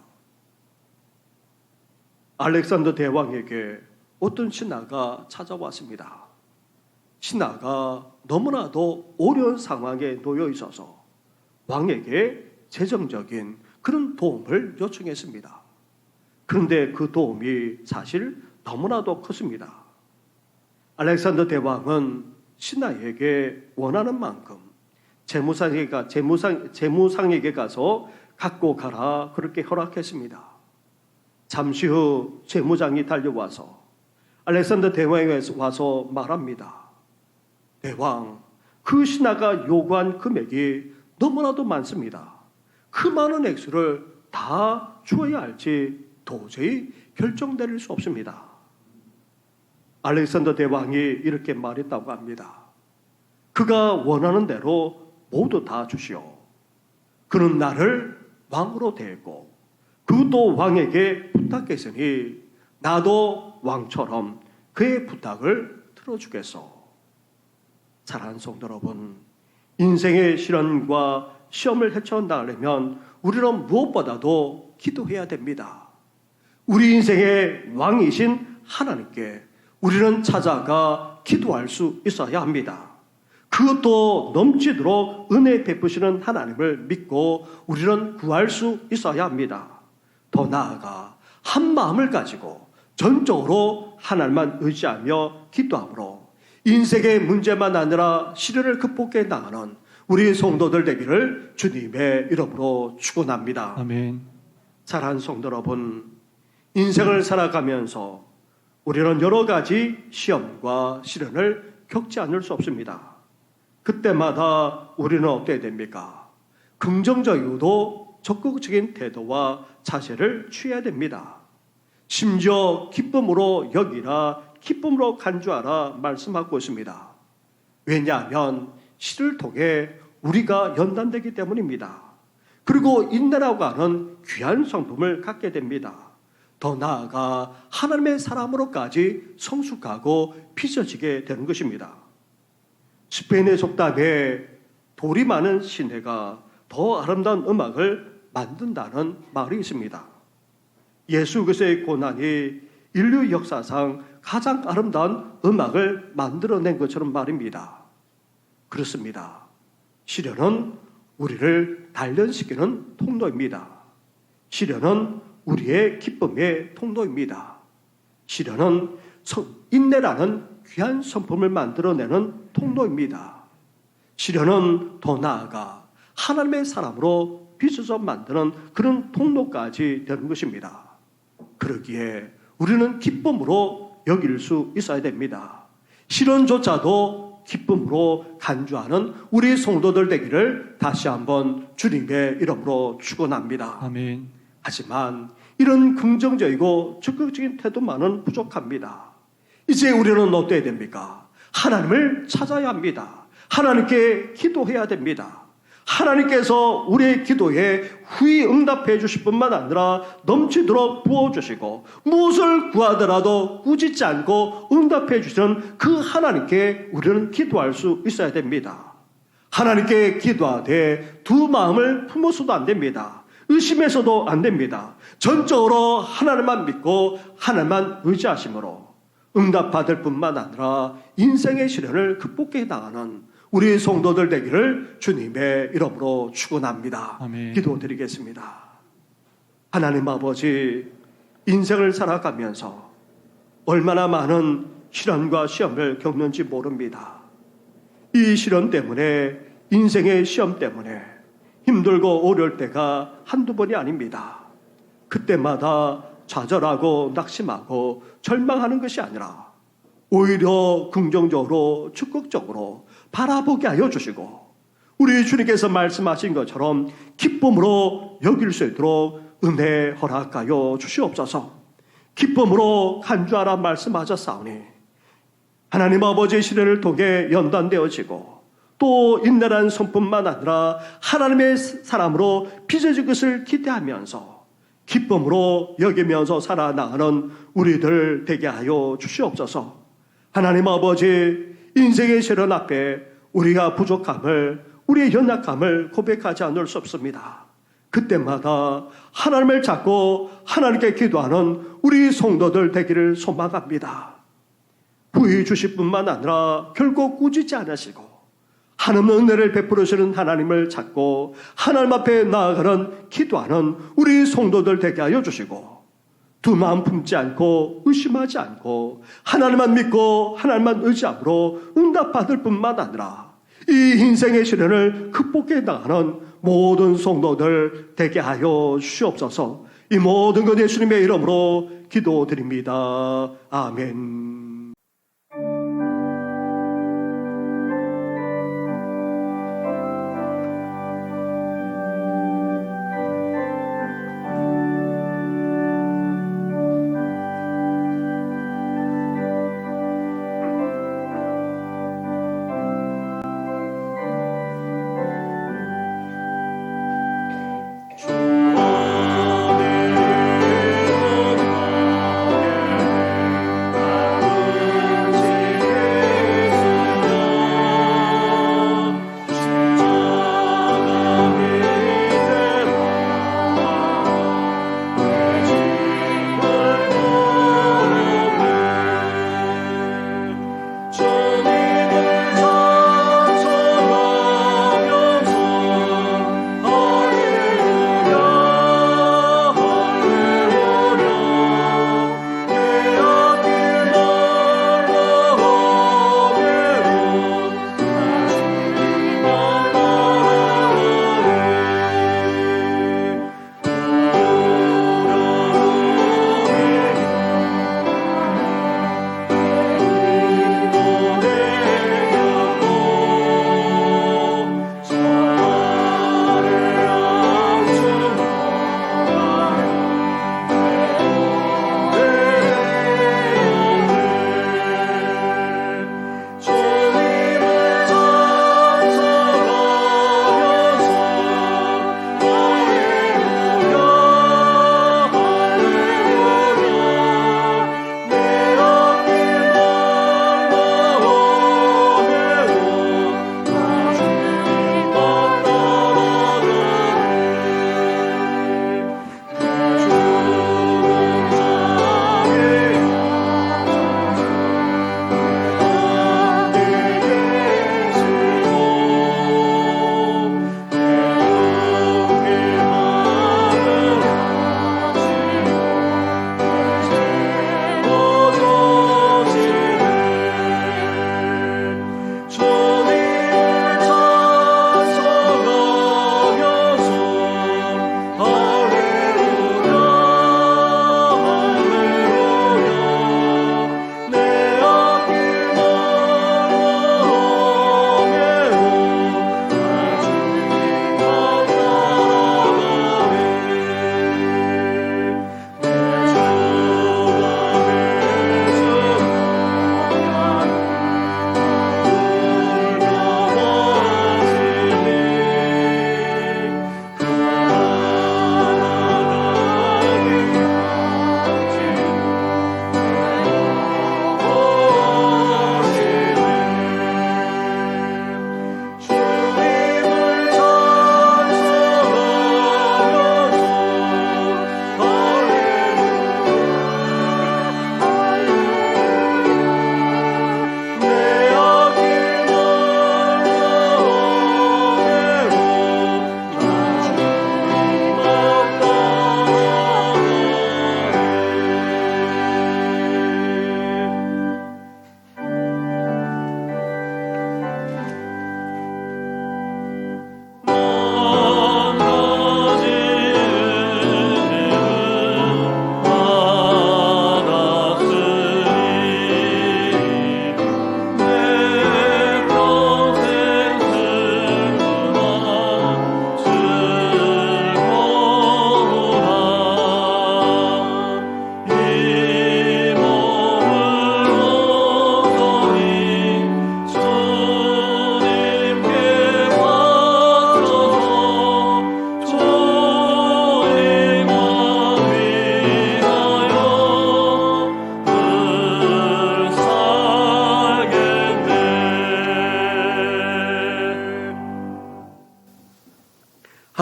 알렉산더 대왕에게 어떤 신하가 찾아왔습니다. 신하가 너무나도 어려운 상황에 놓여 있어서 왕에게 재정적인 그런 도움을 요청했습니다. 그런데 그 도움이 사실 너무나도 컸습니다. 알렉산더 대왕은 신하에게 원하는 만큼 재무상에게 가서 갖고 가라 그렇게 허락했습니다. 잠시 후 재무장이 달려와서 알렉산더 대왕에게 와서 말합니다. 대왕, 그 신하가 요구한 금액이 너무나도 많습니다. 그 많은 액수를 다 주어야 할지 도저히 결정될 수 없습니다. 알렉산더 대왕이 이렇게 말했다고 합니다. 그가 원하는 대로 모두 다 주시오. 그는 나를 왕으로 대고 그도 왕에게 부탁했으니 나도 왕처럼 그의 부탁을 들어주겠소. 사랑하는 성도 여러분, 인생의 시련과 시험을 헤쳐나가려면 우리는 무엇보다도 기도해야 됩니다. 우리 인생의 왕이신 하나님께 우리는 찾아가 기도할 수 있어야 합니다. 그것도 넘치도록 은혜 베푸시는 하나님을 믿고 우리는 구할 수 있어야 합니다. 더 나아가 한 마음을 가지고 전적으로 하나님만 의지하며 기도함으로 인생의 문제만 아니라 시련을 극복해 나가는 우리 성도들 되기를 주님의 이름으로 축원합니다. 아멘. 사랑하는 성도 여러분, 인생을 살아가면서 우리는 여러 가지 시험과 시련을 겪지 않을 수 없습니다. 그때마다 우리는 어떻게 됩니까? 긍정적이고도 적극적인 태도와 자세를 취해야 됩니다. 심지어 기쁨으로 여기라, 기쁨으로 간주하라 말씀하고 있습니다. 왜냐하면 시를 통해 우리가 연단되기 때문입니다. 그리고 인내라고 하는 귀한 성품을 갖게 됩니다. 더 나아가 하나님의 사람으로까지 성숙하고 빚어지게 되는 것입니다. 스페인의 속담에 돌이 많은 시내가 더 아름다운 음악을 만든다는 말이 있습니다. 예수 그리스도의 고난이 인류 역사상 가장 아름다운 음악을 만들어낸 것처럼 말입니다. 그렇습니다. 시련은 우리를 단련시키는 통로입니다. 시련은 우리의 기쁨의 통로입니다. 시련은 인내라는 귀한 성품을 만들어내는 통로입니다. 시련은 더 나아가 하나님의 사람으로 빚어서 만드는 그런 통로까지 되는 것입니다. 그러기에 우리는 기쁨으로 여길 수 있어야 됩니다. 시련조차도 기쁨으로 간주하는 우리 성도들 되기를 다시 한번 주님의 이름으로 축원합니다. 아멘. 하지만 이런 긍정적이고 적극적인 태도만은 부족합니다. 이제 우리는 어때야 됩니까? 하나님을 찾아야 합니다. 하나님께 기도해야 됩니다. 하나님께서 우리의 기도에 후히 응답해 주실 뿐만 아니라 넘치도록 부어주시고 무엇을 구하더라도 꾸짖지 않고 응답해 주시는 그 하나님께 우리는 기도할 수 있어야 됩니다. 하나님께 기도하되 두 마음을 품어서도 안 됩니다. 의심해서도 안 됩니다. 전적으로 하나님만 믿고 하나님만 의지하심으로 응답받을 뿐만 아니라 인생의 시련을 극복해 나가는 우리 성도들 되기를 주님의 이름으로 축원합니다. 아멘. 기도드리겠습니다. 하나님 아버지, 인생을 살아가면서 얼마나 많은 시련과 시험을 겪는지 모릅니다. 이 시련 때문에, 인생의 시험 때문에 힘들고 어려울 때가 한두 번이 아닙니다. 그때마다 좌절하고 낙심하고 절망하는 것이 아니라 오히려 긍정적으로 적극적으로 바라보게 하여 주시고 우리 주님께서 말씀하신 것처럼 기쁨으로 여길 수 있도록 은혜 허락하여 주시옵소서. 기쁨으로 간주하라 말씀하셨사오니 하나님 아버지의 시련을 통해 연단되어지고 또 인내라는 성품만 아니라 하나님의 사람으로 빚어질 것을 기대하면서 기쁨으로 여기면서 살아나가는 우리들 되게 하여 주시옵소서. 하나님 아버지, 인생의 시련 앞에 우리가 부족함을, 우리의 연약함을 고백하지 않을 수 없습니다. 그때마다 하나님을 찾고 하나님께 기도하는 우리 성도들 되기를 소망합니다. 부의 주실 뿐만 아니라 결국 꾸짖지 않으시고 하나님의 은혜를 베풀으시는 하나님을 찾고 하나님 앞에 나아가는 기도하는 우리 성도들 되게 하여 주시고 두 마음 품지 않고 의심하지 않고 하나님만 믿고 하나님만 의지함으로 응답받을 뿐만 아니라 이 인생의 시련을 극복해 나가는 모든 성도들 되게 하여 주시옵소서. 이 모든 것 예수님의 이름으로 기도드립니다. 아멘.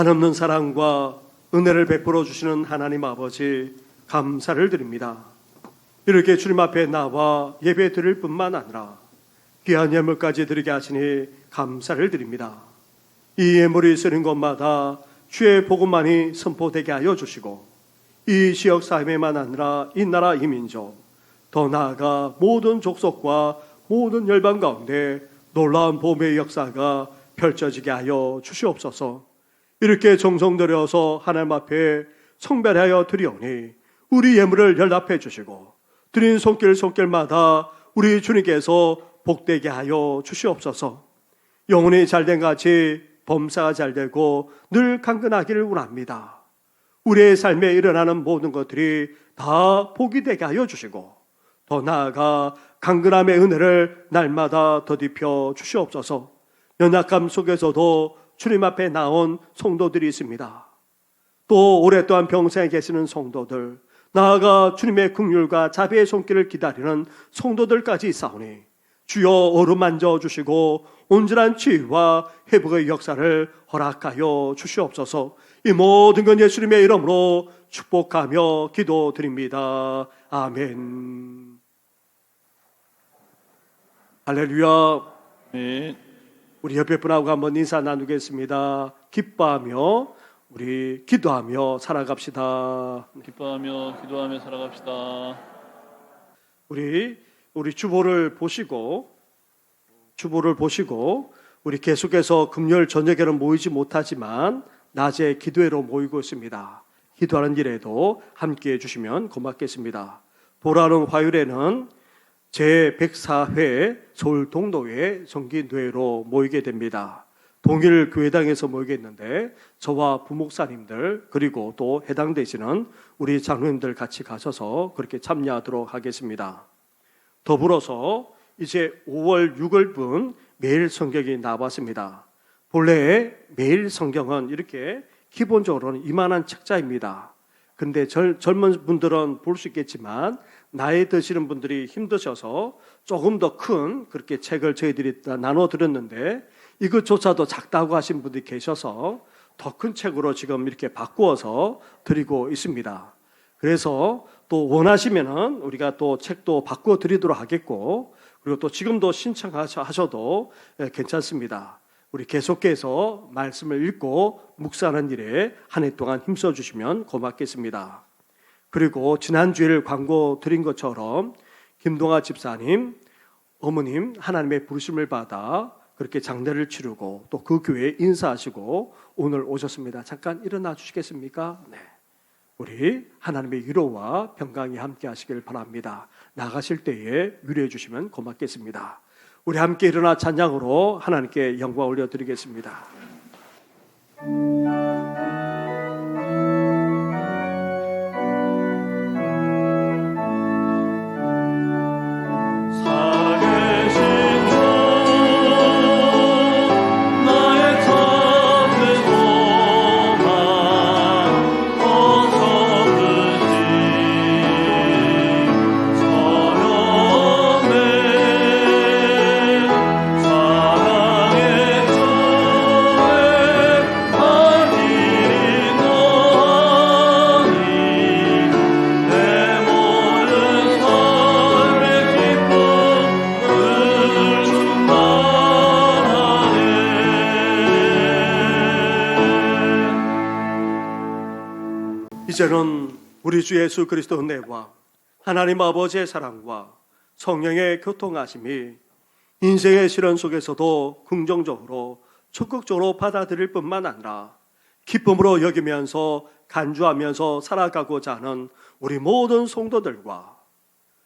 한없는 사랑과 은혜를 베풀어 주시는 하나님 아버지 감사를 드립니다. 이렇게 주님 앞에 나와 예배 드릴 뿐만 아니라 귀한 예물까지 드리게 하시니 감사를 드립니다. 이 예물이 쓰는 곳마다 주의 복음만이 선포되게 하여 주시고 이 지역 사회만 아니라 이 나라 이 민족 더 나아가 모든 족속과 모든 열방 가운데 놀라운 복음의 역사가 펼쳐지게 하여 주시옵소서. 이렇게 정성 들여서 하나님 앞에 성별하여 드리오니 우리 예물을 연락해 주시고 드린 손길마다 우리 주님께서 복되게 하여 주시옵소서. 영혼이 잘된 같이 범사가 잘되고 늘 강건하기를 원합니다. 우리의 삶에 일어나는 모든 것들이 다 복이 되게 하여 주시고 더 나아가 강건함의 은혜를 날마다 더딥혀 주시옵소서. 연약함 속에서도 주님 앞에 나온 성도들이 있습니다. 또 오랫동안 병상에 계시는 성도들, 나아가 주님의 긍휼과 자비의 손길을 기다리는 성도들까지 있사오니 주여 어루만져 주시고 온전한 치유와 회복의 역사를 허락하여 주시옵소서. 이 모든 건 예수님의 이름으로 축복하며 기도드립니다. 아멘. 할렐루야. 네. 우리 옆에 분하고 한번 인사 나누겠습니다. 기뻐하며 우리 기도하며 살아갑시다. 기뻐하며 기도하며 살아갑시다. 우리 주보를 보시고 우리 계속해서 금요일 저녁에는 모이지 못하지만 낮에 기도회로 모이고 있습니다. 기도하는 일에도 함께해 주시면 고맙겠습니다. 돌아오는 화요일에는 제104회 서울 동도회 정기교회로 모이게 됩니다. 동일 교회당에서 모이겠는데 저와 부목사님들 그리고 또 해당되시는 우리 장로님들 같이 가셔서 그렇게 참여하도록 하겠습니다. 더불어서 이제 5월 6월분 매일 성경이 나왔습니다. 본래 매일 성경은 이렇게 기본적으로는 이만한 책자입니다. 근데 젊은 분들은 볼 수 있겠지만 나이 드시는 분들이 힘드셔서 조금 더 큰 그렇게 책을 저희들이 나눠 드렸는데 이것조차도 작다고 하신 분들이 계셔서 더 큰 책으로 지금 이렇게 바꾸어서 드리고 있습니다. 그래서 또 원하시면은 우리가 또 책도 바꾸어 드리도록 하겠고 그리고 또 지금도 신청하셔도 괜찮습니다. 우리 계속해서 말씀을 읽고 묵상하는 일에 한 해 동안 힘써 주시면 고맙겠습니다. 그리고 지난주에 광고 드린 것처럼 김동아 집사님, 어머님 하나님의 부르심을 받아 그렇게 장례를 치르고 또 그 교회에 인사하시고 오늘 오셨습니다. 잠깐 일어나 주시겠습니까? 네. 우리 하나님의 위로와 평강이 함께 하시길 바랍니다. 나가실 때에 위로해 주시면 고맙겠습니다. 우리 함께 일어나 찬양으로 하나님께 영광 올려드리겠습니다. 이제는 우리 주 예수 그리스도 은혜와 하나님 아버지의 사랑과 성령의 교통하심이 인생의 시련 속에서도 긍정적으로 적극적으로 받아들일 뿐만 아니라 기쁨으로 여기면서 간주하면서 살아가고자 하는 우리 모든 성도들과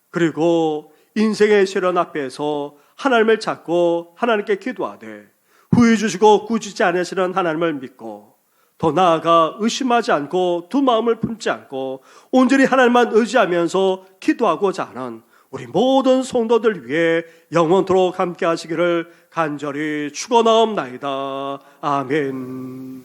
그리고 인생의 시련 앞에서 하나님을 찾고 하나님께 기도하되 후회 주시고 꾸짖지 않으시는 하나님을 믿고 더 나아가 의심하지 않고 두 마음을 품지 않고 온전히 하나님만 의지하면서 기도하고자 하는 우리 모든 성도들 위해 영원토록 함께 하시기를 간절히 축원하옵나이다. 아멘.